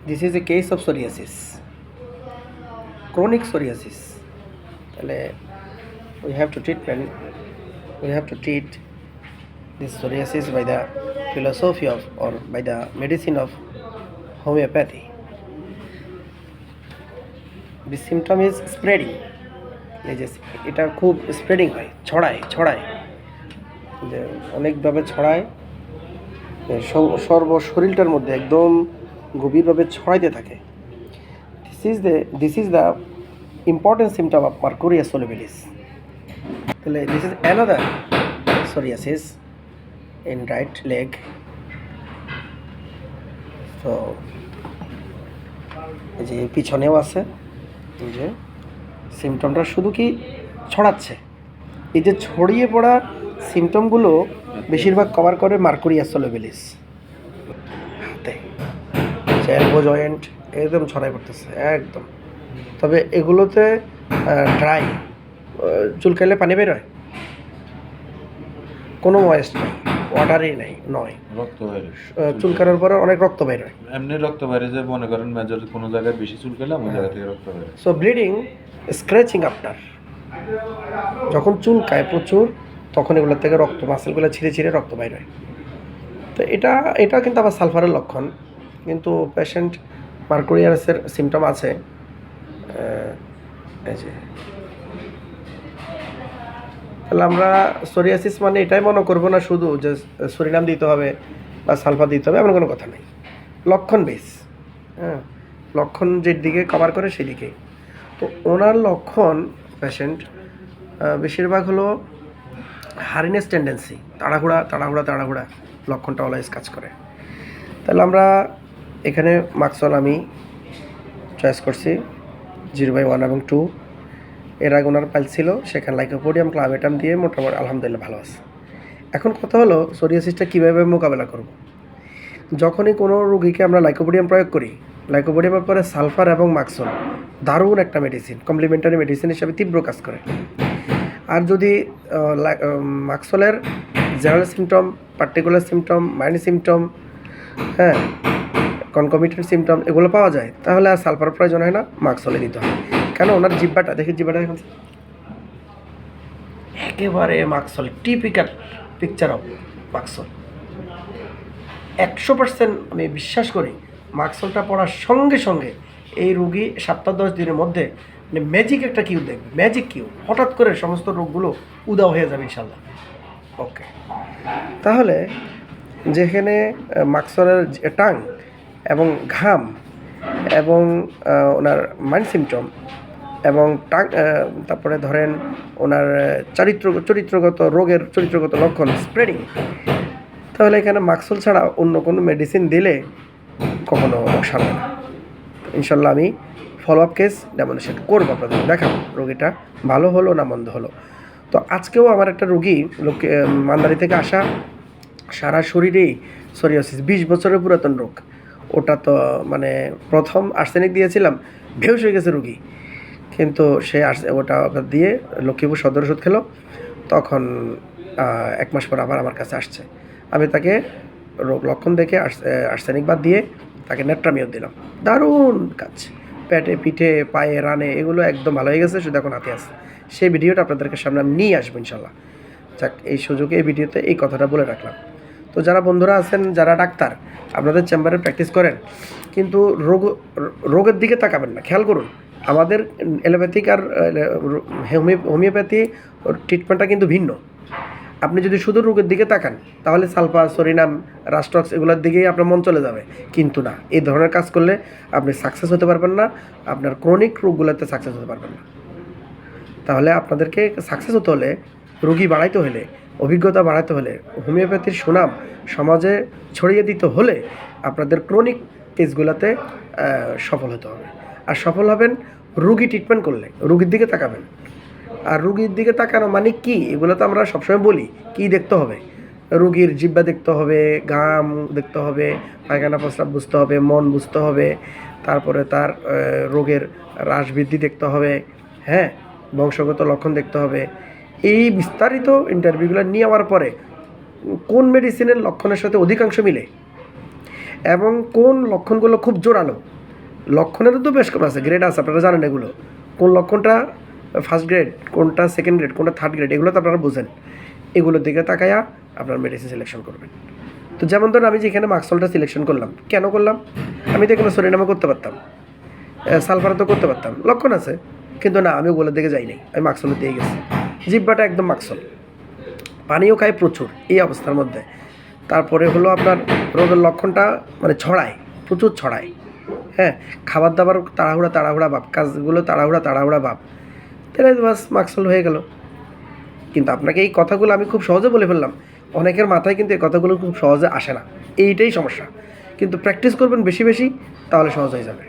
This is a case of psoriasis, chronic psoriasis. তাহলে we have to treat this psoriasis by the philosophy of or by the medicine of homeopathy. The symptom is spreading. এই যে এটা খুব spreading হয়, ছড়ায় যে অনেকভাবে ছড়ায়, সর্ব শরীরটার মধ্যে একদম গভীরভাবে ছড়াইতে থাকে। This is the important symptom of Mercurius solubilis. তাহলে this is another psoriasis in right leg. তো এই যে পিছনেও আছে, এই যে সিমটমটা শুধু কি ছড়াচ্ছে, এই যে ছড়িয়ে পড়া সিমটমগুলো বেশিরভাগ কভার করে মার্কুরিয়াস সলিবিলিস। হাতে এলবো জয়েন্ট একদম ছড়াই পড়তেছে একদম। তবে এগুলোতে ড্রাই, চুলকাইলে পানি বের হয়, কোনো ময়েস্ট নেই, ওয়াটারই নেই, নয় রক্ত বাইরে, চুলকানোর পরে অনেক রক্ত বের হয়। এমনি রক্ত বাইরে যে মনে করেন মেজর কোনো জায়গায় বেশি চুলকাইলাম ওই জায়গা থেকে রক্ত বাইরে। সো ব্লিডিং, স্ক্র্যাচিং আফটার, যখন চুলকায় প্রচুর তখন এগুলোর থেকে রক্ত, মাসেলগুলো ছিঁড়ে রক্ত বাইর হয়। তো এটা কিন্তু আবার সালফারের লক্ষণ, কিন্তু পেশেন্ট মার্কুরিয়াসের সিমটম আছে। এই যে তাহলে আমরা সোরিয়াসিস মানে এটাই মনে করবো না শুধু যে সুরিনাম দিতে হবে বা সালফার দিতে হবে, এমন কোনো কথা নেই। লক্ষণ বেস, হ্যাঁ, লক্ষণ যের দিকে কভার করে সেদিকে। তো ওনার লক্ষণ পেশেন্ট বেশিরভাগ হলো হারিনেস টেন্ডেন্সি, তাড়াহুড়া লক্ষণটা অলওয়েজ কাজ করে। তাহলে আমরা এখানে মাক্সল আমি চয়েস করছি 0/1 এবং 2। এর আগে ওনার পাইল ছিল, সেখানে লাইকোপোডিয়াম ক্লাবেটাম দিয়ে মোটামুটি আলহামদুলিল্লাহ ভালো আছে। এখন কথা হলো সোরিয়াসিসটা কীভাবে মোকাবেলা করব। যখনই কোনো রোগীকে আমরা লাইকোপোডিয়াম প্রয়োগ করি, লাইকোপোডিয়ামের পরে সালফার এবং মাক্সল দারুণ একটা মেডিসিন, কমপ্লিমেন্টারি মেডিসিন হিসাবে তীব্র কাজ করে। আর যদি মাক্সলের general symptom, particular symptom, minor symptom, হ্যাঁ, কনকমিটেন্ট সিমটম এগুলো পাওয়া যায়, তাহলে আর সালফার প্রয়োজন হয় না, মাক্সলে দিতে হয়। কেন, ওনার জিব্বাটা এখন একেবারে মাক্সল, টিপিক্যাল পিকচার অফ মাক্সল। 100% আমি বিশ্বাস করি মাক্সলটা পড়ার সঙ্গে সঙ্গে এই রোগী 7-10 দিনের মধ্যে মানে ম্যাজিক একটা কিউ দেখবে, ম্যাজিক কিউ, হঠাৎ করে সমস্ত রোগগুলো উদাও হয়ে যাবে ইনশাল্লাহ। ওকে, তাহলে যেখানে মাক্সলের টাং এবং ঘাম এবং ওনার মাইন্ড সিমটম এবং তারপরে ধরেন ওনার চরিত্রগত রোগের চরিত্রগত লক্ষণ স্প্রেডিং, তাহলে এখানে মাক্সল ছাড়া অন্য কোনো মেডিসিন দিলে কখনো সারবে না। ইনশাল্লাহ আমি ফলো আপ কেস ডেমনস্ট্রেট করবো, আপনাদের দেখাবো রোগীটা ভালো হলো না মন্দ হলো। তো আজকেও আমার একটা রোগী মান্দারি থেকে আসা, সারা শরীরেই সোরিয়াসিস, 20 বছরের পুরাতন রোগ। ওটা তো মানে প্রথম আর্সেনিক দিয়েছিলাম, বেহুশ হয়ে গেছে রোগী, কিন্তু সে ওটা দিয়ে লক্ষ্মীপুর সদর ওষুধ খেলো। তখন 1 মাস পর আবার আমার কাছে আসছে। আমি তাকে রোগ লক্ষণ দেখে আর্সেনিক বাদ দিয়ে তাকে নেট্রামিয়র দিলাম, দারুণ কাজ, পেটে, পিঠে, পায়ে, রানে এগুলো একদম ভালো হয়ে গেছে, শুধু এখন হাতে আসছে। সেই ভিডিওটা আপনাদেরকে সামনে আমি নিয়ে আসবো ইনশাল্লাহ। যাক, এই সুযোগে এই ভিডিওতে এই কথাটা বলে রাখলাম। তো যারা বন্ধুরা আছেন, যারা ডাক্তার, আপনাদের চেম্বারে প্র্যাকটিস করেন, কিন্তু রোগের দিকে তাকাবেন না, খেয়াল করুন। আমাদের অ্যালোপ্যাথিক আর হোমিওপ্যাথি ট্রিটমেন্টটা কিন্তু ভিন্ন। আপনি যদি শুধু রোগের দিকে তাকান তাহলে সালফার, সরিনাম, রাস্টক্স এগুলোর দিকেই আপনার মন চলে যাবে, কিন্তু না, এই ধরনের কাজ করলে আপনি সাকসেস হতে পারবেন না, আপনার ক্রনিক রোগগুলোতে সাকসেস হতে পারবেন না। তাহলে আপনাদেরকে সাকসেস হতে হলে, রোগী বাড়াইতে হলে, অভিজ্ঞতা বাড়াতে হলে, হোমিওপ্যাথির সুনাম সমাজে ছড়িয়ে দিতে হলে আপনাদের ক্রনিক কেসগুলোতে সফল হতে হবে। আর সফল হবেন রোগী ট্রিটমেন্ট করলে, রোগীর দিকে তাকাবেন। আর রোগীর দিকে তাকানো মানে কি, এগুলো তো আমরা সবসময় বলি, কি দেখতে হবে, রোগীর জিহ্বা দেখতে হবে, ঘাম দেখতে হবে, পায়খানা প্রস্রাব বুঝতে হবে, মন বুঝতে হবে, তারপরে তার রোগের হ্রাস বৃদ্ধি দেখতে হবে, হ্যাঁ, বংশগত লক্ষণ দেখতে হবে। এই বিস্তারিত ইন্টারভিউগুলো নেওয়ার পরে কোন মেডিসিনের লক্ষণের সাথে অধিকাংশ মিলে এবং কোন লক্ষণগুলো খুব জোরালো লক্ষণেরও তো বেশ কম আছে, গ্রেড আছে, আপনারা জানেন এগুলো কোন লক্ষণটা ফার্স্ট গ্রেড, কোনটা সেকেন্ড গ্রেড, কোনটা থার্ড গ্রেড, এগুলো তো আপনারা বোঝেন। এগুলোর দিকে তাকায়া আপনার মেডিসিন সিলেকশন করবেন। তো যেমন ধরুন আমি যেখানে মাক্সলটা সিলেকশন করলাম, কেন করলাম, আমি তো এখানে সোডিয়ামও করতে পারতাম, সালফারও তো করতে পারতাম, লক্ষণ আছে, কিন্তু না, আমি ওগুলোর দিকে যাই নাই, আমি মাক্সলের দিয়ে গেছি। জিব্বাটা একদম মাক্সল, পানিও খায় প্রচুর এই অবস্থার মধ্যে। তারপরে হলো আপনার রোগের লক্ষণটা মানে ছড়ায়, প্রচুর ছড়ায়, হ্যাঁ, খাবার দাবার তাড়াহুড়া ভাব, কাজগুলো তাড়াহুড়া ভাব, তাহলে বাস মাক্সল হয়ে গেল। কিন্তু আপনাকে এই কথাগুলো আমি খুব সহজে বলে ফেললাম, অনেকের মাথায় কিন্তু এই কথাগুলো খুব সহজে আসে না, এইটাই সমস্যা। কিন্তু প্র্যাকটিস করবেন বেশি বেশি, তাহলে সহজ হয়ে যাবে।